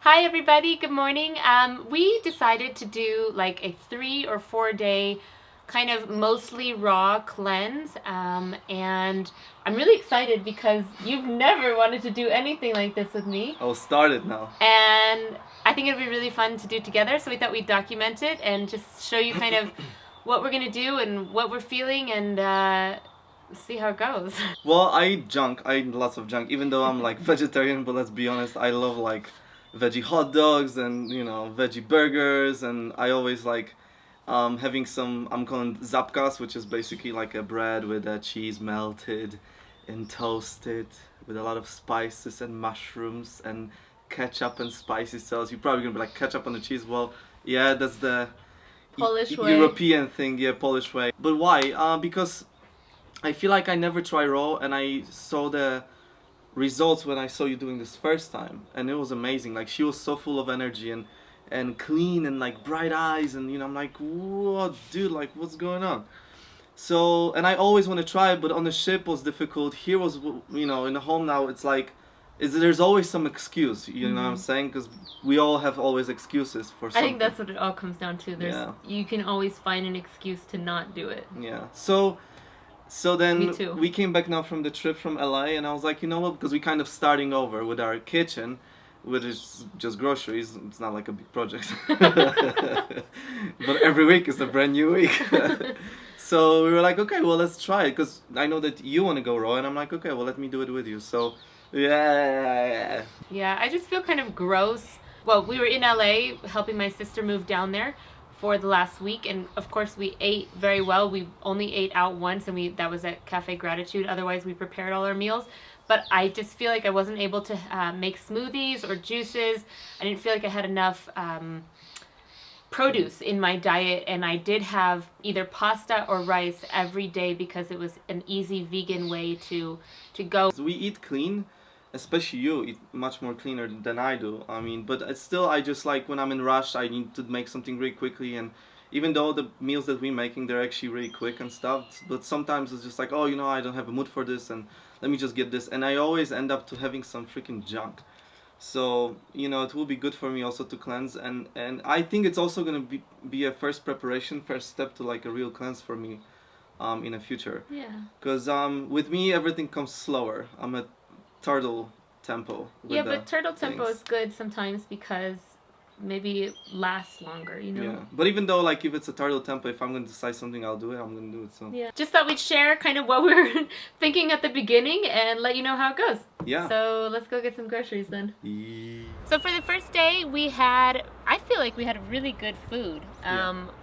Hi everybody, good morning. We decided to do like a 3 or 4 day kind of mostly raw cleanse, and I'm really excited because you've never wanted to do anything like this with me. I'll start it now. And I think it'd be really fun to do together, so we thought we'd document it and just show you kind of what we're gonna do and what we're feeling and see how it goes. Well, I eat junk. I eat lots of junk, even though I'm like vegetarian. But let's be honest, I love like veggie hot dogs and veggie burgers, and I always like having some. I'm calling zapkas, which is basically like a bread with cheese melted and toasted with a lot of spices and mushrooms and ketchup and spicy sauce. You're probably gonna be like ketchup on the cheese. Well, yeah, that's the Polish way. European thing, yeah, Polish way. But why? Because I feel like I never try raw, and I saw the results when I saw you doing this first time, and it was amazing. Like she was so full of energy and clean and like bright eyes, and I'm like, what, dude? Like, what's going on? So, and I always want to try it, but on the ship was difficult. Here was, in the home now, it's like, there's always some excuse. You know what I'm saying? Because we all have always excuses for I something. think that's what it all comes down to. You can always find an excuse to not do it. Yeah. So then Me too. we came back now from the trip from LA, and I was like, you know what, because we kind of starting over with our kitchen, which is just groceries. It's not like a big project. But every week is a brand new week. So we were like, okay, well, let's try it, because I know that you want to go raw, and I'm like, okay, well, let me do it with you. So, yeah. Yeah, I just feel kind of gross. Well, we were in LA helping my sister move down there for the last week, and of course we ate very well. We only ate out once, and that was at Cafe Gratitude. Otherwise we prepared all our meals, but I just feel like I wasn't able to make smoothies or juices. I didn't feel like I had enough produce in my diet, and I did have either pasta or rice every day because it was an easy vegan way to go. So we eat clean. Especially you eat much more cleaner than I do. I mean, but it's still, I just like when I'm in rush, I need to make something really quickly. And even though the meals that we're making, they're actually really quick and stuff, but sometimes it's just like, oh, I don't have a mood for this, and let me just get this. And I always end up to having some freaking junk. So, it will be good for me also to cleanse. And I think it's also going to be a first step to like a real cleanse for me in the future. Yeah. Because with me, everything comes slower. I'm a turtle tempo. Yeah, but turtle tempo is good sometimes because maybe it lasts longer, Yeah, but even though like if it's a turtle tempo, if I'm going to decide something, I'll do it. I'm going to do it. So yeah, just thought we'd share kind of what we were thinking at the beginning and let you know how it goes. Yeah. So let's go get some groceries then. So for the first day, I feel like we had really good food.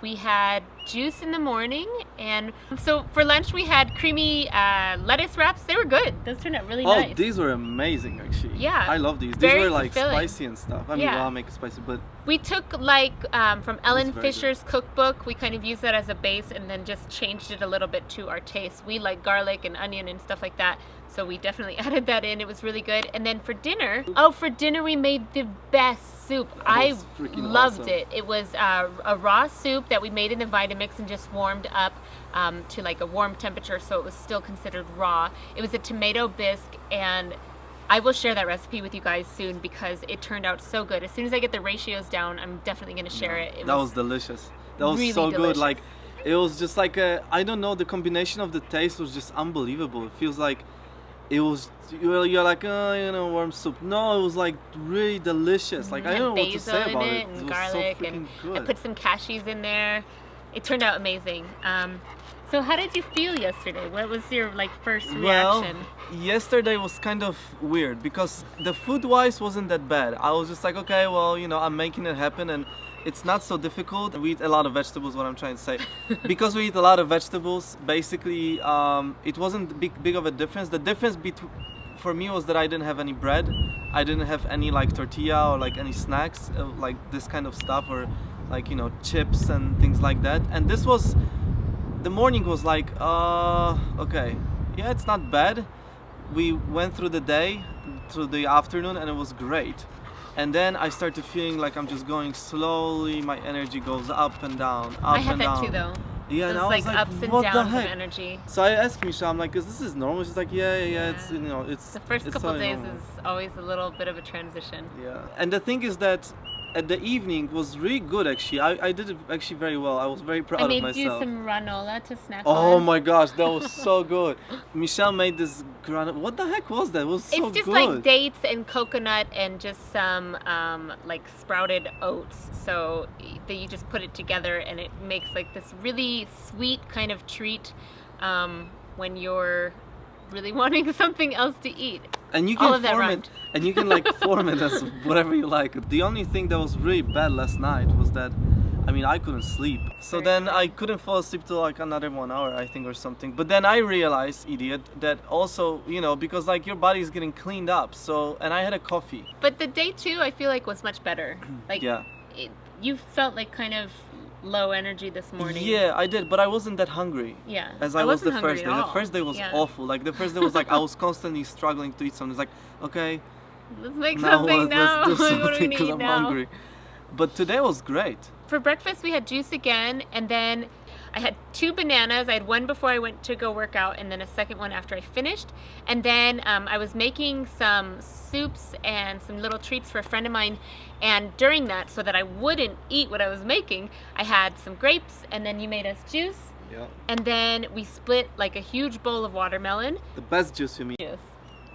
We had juice in the morning, and so for lunch we had creamy lettuce wraps. They were good. Those turned out really nice. Oh, these were amazing actually. Yeah. I love these. Very these were like fulfilling. Spicy and stuff. I mean, well, I'll make it spicy, but we took like from Ellen very Fisher's cookbook. We kind of used that as a base and then just changed it a little bit to our taste. We like garlic and onion and stuff like that, so we definitely added that in. It was really good. And then for dinner, we made the best soup. I loved it. It was a raw soup that we made in the Vitamix and just warmed up to like a warm temperature, so it was still considered raw. It was a tomato bisque, and I will share that recipe with you guys soon because it turned out so good. As soon as I get the ratios down, I'm definitely going to share it. That was delicious. That was really so delicious. good. Like, it was just like I don't know, the combination of the taste was just unbelievable. It feels like it was, you're like, warm soup. No, it was like really delicious. Like, I don't know what to say about it. And It was garlic, so freaking and good. I put some cashews in there. It turned out amazing. So how did you feel yesterday? What was your first reaction? Well, yesterday was kind of weird because the food-wise wasn't that bad. I was just like, okay, well, I'm making it happen, and it's not so difficult. We eat a lot of vegetables, what I'm trying to say. Because we eat a lot of vegetables, basically, it wasn't big of a difference. The difference for me was that I didn't have any bread. I didn't have any tortilla or any snacks, like this kind of stuff, or chips and things like that. And the morning was like, okay, yeah, it's not bad. We went through the day, through the afternoon, and it was great. And then I started feeling like I'm just going slowly, my energy goes up and down, up and down. I had that too, though. Yeah, and Those I was like like, ups and what the downs of heck? energy. So I asked Michelle, I'm like, this is normal? She's like, yeah, it's, Yeah. it's The first it's couple totally days normal. is always a little bit of a transition. Yeah, and the thing is that at the evening was really good actually. I did it actually very well. I was very proud I of made you myself. some granola to snack Oh on. my gosh, that was so good. Michelle made this granola. What the heck was that? It was so It's just good. like dates and coconut and just some like sprouted oats. So that you just put it together and it makes like this really sweet kind of treat when you're really wanting something else to eat. And you All can of that form rhymed. it, and you can like form it as whatever you like. The only thing that was really bad last night was that, I mean, I couldn't sleep. So Very then nice. I couldn't fall asleep till like another 1 hour, I think, or something. But then I realized, idiot, that also, because like your body's getting cleaned up. So, and I had a coffee. But the day 2 I feel like was much better. Like Yeah. you felt like kind of low energy this morning. Yeah, I did, but I wasn't that hungry. Yeah. As I was the wasn't first hungry day. at The all. first day was Yeah. awful. Like the first day was like I was constantly struggling to eat something. It's like, okay, Let's make now something now. let's do What do we something because need I'm now? hungry. But today was great. For breakfast, we had juice again, and then I had 2 bananas. I had one before I went to go work out, and then a second one after I finished. And then I was making some soups and some little treats for a friend of mine. And during that, so that I wouldn't eat what I was making, I had some grapes, and then you made us juice. Yeah. And then we split like a huge bowl of watermelon. The best juice you mean. Juice.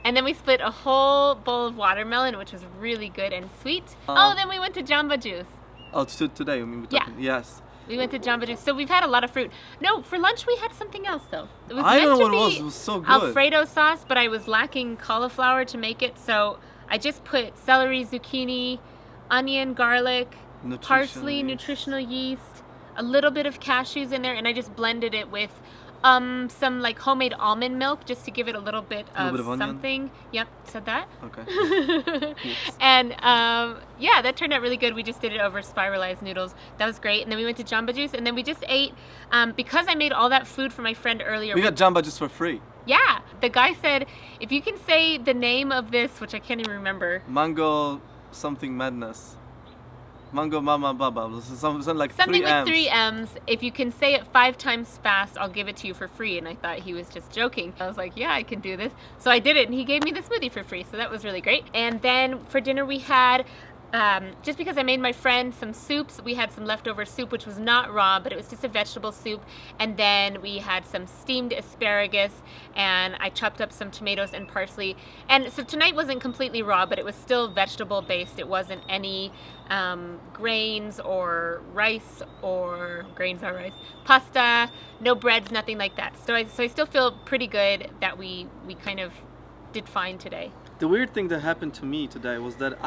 And then we split a whole bowl of watermelon, which was really good and sweet. Then we went to Jamba Juice. Oh, today, I mean, we're Yeah. talking. Yes. We went to Jamba Juice. So we've had a lot of fruit. No, for lunch we had something else though. It was I meant don't know to what it was. be It was so good. Alfredo sauce, but I was lacking cauliflower to make it. So I just put celery, zucchini, onion, garlic, parsley, nutritional yeast, a little bit of cashews in there, and I just blended it with some like homemade almond milk just to give it a little bit of onion? something. Yep, said that. Okay. And yeah, that turned out really good. We just did it over spiralized noodles. That was great. And then we went to Jamba Juice, and then we just ate because I made all that food for my friend earlier. We got Jamba Juice for free. Yeah, the guy said if you can say the name of this, which I can't even remember. Mango something madness. Mango Mama Baba. Something like Something 3 with M's. 3 M's. If you can say it 5 times fast, I'll give it to you for free. And I thought he was just joking. I was like, yeah, I can do this. So I did it, and he gave me the smoothie for free. So that was really great. And then for dinner we had, just because I made my friend some soups, we had some leftover soup, which was not raw, but it was just a vegetable soup. And then we had some steamed asparagus, and I chopped up some tomatoes and parsley. And so tonight wasn't completely raw, but it was still vegetable based. It wasn't any grains or rice, or grains or rice, pasta, no breads, nothing like that. So I still feel pretty good that we kind of did fine today. The weird thing that happened to me today was that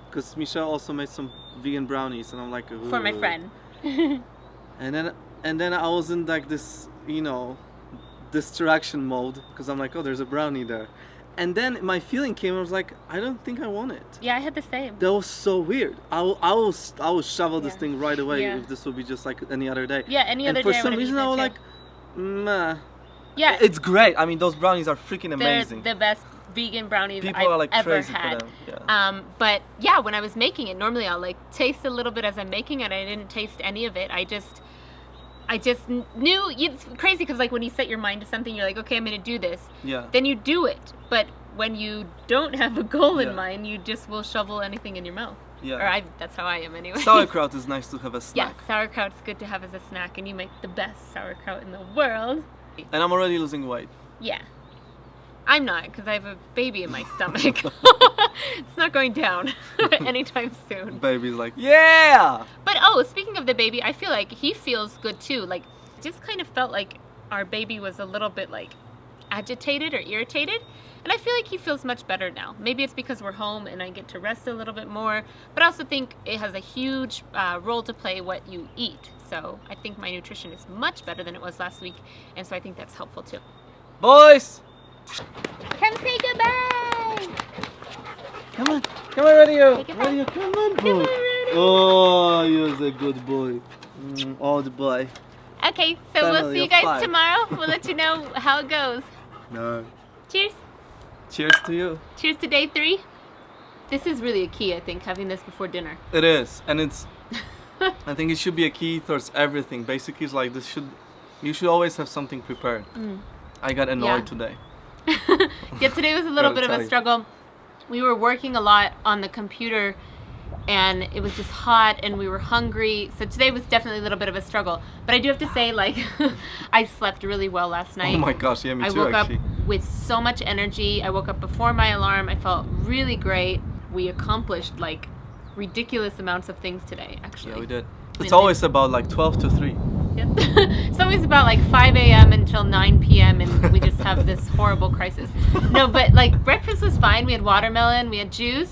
because Michelle also made some vegan brownies, and I'm like, ooh. For my friend. And then I was in like this, distraction mode, because I'm like, oh, there's a brownie there. And then my feeling came, I was like, I don't think I want it. Yeah, I had the same. That was so weird. I will shovel this Yeah. thing right away Yeah. if this would be just like any other day. Yeah, any other and for day I some would've reason eaten I was it like, meh. Yeah, It's great. I mean, those brownies are freaking amazing. they're the best vegan brownies People I've are like ever crazy had. for them. Yeah. But yeah, when I was making it, normally I'll like taste a little bit as I'm making it. I didn't taste any of it. I just knew. It's crazy because like when you set your mind to something, you're like, okay, I'm gonna do this. Yeah. Then you do it. But when you don't have a goal in Yeah. mind, you just will shovel anything in your mouth. Yeah. Or that's how I am anyway. Sauerkraut is nice to have a Yeah, snack. sauerkraut's good to have as a snack, and you make the best sauerkraut in the world. And I'm already losing weight. Yeah. I'm not, because I have a baby in my stomach. It's not going down anytime soon. Baby's like, yeah! But speaking of the baby, I feel like he feels good too. Like, just kind of felt like our baby was a little bit like agitated or irritated. And I feel like he feels much better now. Maybe it's because we're home and I get to rest a little bit more. But I also think it has a huge role to play what you eat. So I think my nutrition is much better than it was last week. And so I think that's helpful too. Boys! Come say goodbye! Come on, Radio. Say goodbye. Radio, come on, Come boy. on, Radio. Oh, you're a good boy. Old boy. Okay, so we'll Family see you of guys 5. tomorrow. We'll let you know how it goes. No. Cheers. Cheers to you. Cheers to day 3. This is really a key, I think, having this before dinner. It is, and it's I think it should be a key towards everything. Basically, it's like you should always have something prepared. I got annoyed today. Yeah, today was a little bit of a struggle. We were working a lot on the computer and it was just hot and we were hungry. So today was definitely a little bit of a struggle. But I do have to say, like, I slept really well last night. Oh my gosh, yeah, me too, I woke actually. up with so much energy. I woke up before my alarm. I felt really great. We accomplished like ridiculous amounts of things today, actually. Yeah, we did. It's always about like 12 to 3. Yeah. It's always about like 5 a.m. until 9 p.m. and we just have this horrible crisis. No, but like breakfast was fine. We had watermelon, we had juice.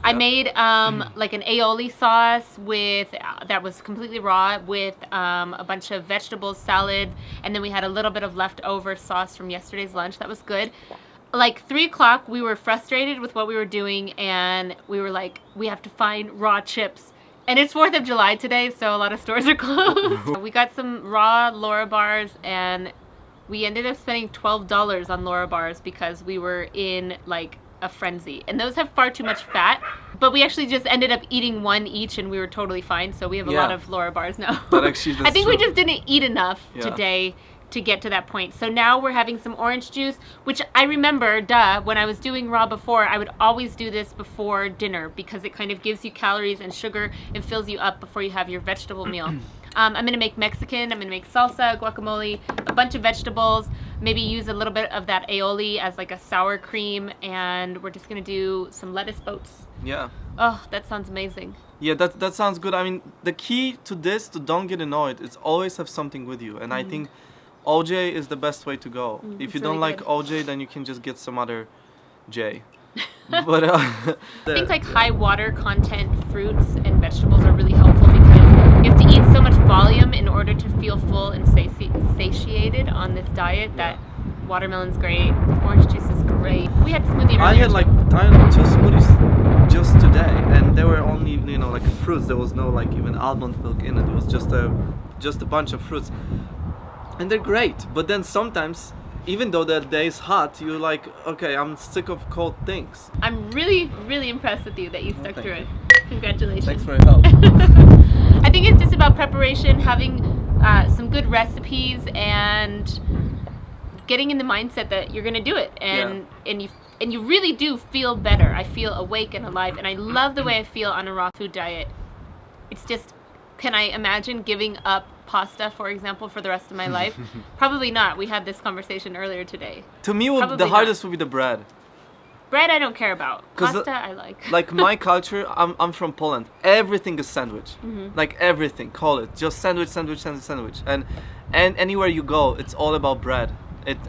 I made like an aioli sauce with that was completely raw with a bunch of vegetables, salad, and then we had a little bit of leftover sauce from yesterday's lunch. That was good. Like 3 o'clock, we were frustrated with what we were doing, and we were like, we have to find raw chips. And it's 4th of July today, so a lot of stores are closed. We got some raw Laura bars, and we ended up spending $12 on Laura bars because we were in like a frenzy. And those have far too much fat, but we actually just ended up eating one each, and we were totally fine. So we have a lot of Laura bars now. That's I think true. we just didn't eat enough today to get to that point. So now we're having some orange juice, which I remember, when I was doing raw before, I would always do this before dinner because it kind of gives you calories and sugar and fills you up before you have your vegetable meal. I'm gonna make Mexican, I'm gonna make salsa, guacamole, a bunch of vegetables, maybe use a little bit of that aioli as like a sour cream, and we're just gonna do some lettuce boats. Yeah. Oh, that sounds amazing. Yeah, that sounds good. I mean, the key to this, to don't get annoyed, is always have something with you. And I think OJ is the best way to go. If you don't like OJ, then you can just get some other J. But I think like high water content fruits and vegetables are really helpful because you have to eat so much volume in order to feel full and satiated on this diet. That watermelon's great, orange juice is great. We had smoothie earlier. I had 2 smoothies just today, and they were only like fruits. There was no like even almond milk in it. It was just a bunch of fruits. And they're great, but then sometimes, even though the day is hot, you're like, okay, I'm sick of cold things. I'm really, really impressed with you that you stuck through it. Congratulations. Thanks for your help. I think it's just about preparation, having some good recipes, and getting in the mindset that you're gonna do it, and you really do feel better. I feel awake and alive, and I love the way I feel on a raw food diet. It's just, can I imagine giving up pasta, for example, for the rest of my life? Probably not. We had this conversation earlier today. To me, the hardest would be the bread. Bread I don't care about. Pasta I like. Like my culture, I'm from Poland. Everything is sandwich. Like everything, call it. Just sandwich. And anywhere you go, it's all about bread.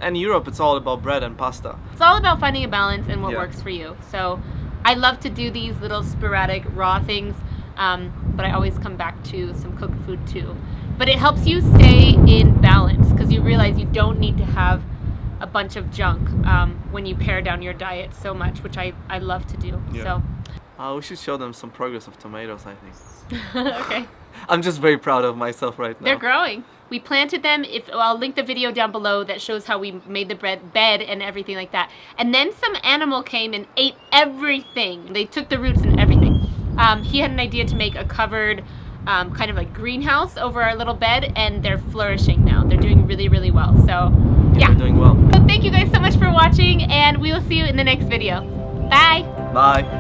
And Europe, it's all about bread and pasta. It's all about finding a balance and what works for you. So I love to do these little sporadic raw things, but I always come back to some cooked food too. But it helps you stay in balance because you realize you don't need to have a bunch of junk when you pare down your diet so much, which I love to do. Yeah. So we should show them some progress of tomatoes, I think. Okay. I'm just very proud of myself right now. They're growing. We planted them. I'll link the video down below that shows how we made the bed and everything like that. And then some animal came and ate everything. They took the roots and everything. He had an idea to make a covered kind of like greenhouse over our little bed, and they're flourishing now. They're doing really, really well. So yeah, they're doing well. So thank you guys so much for watching, and we will see you in the next video. Bye. Bye.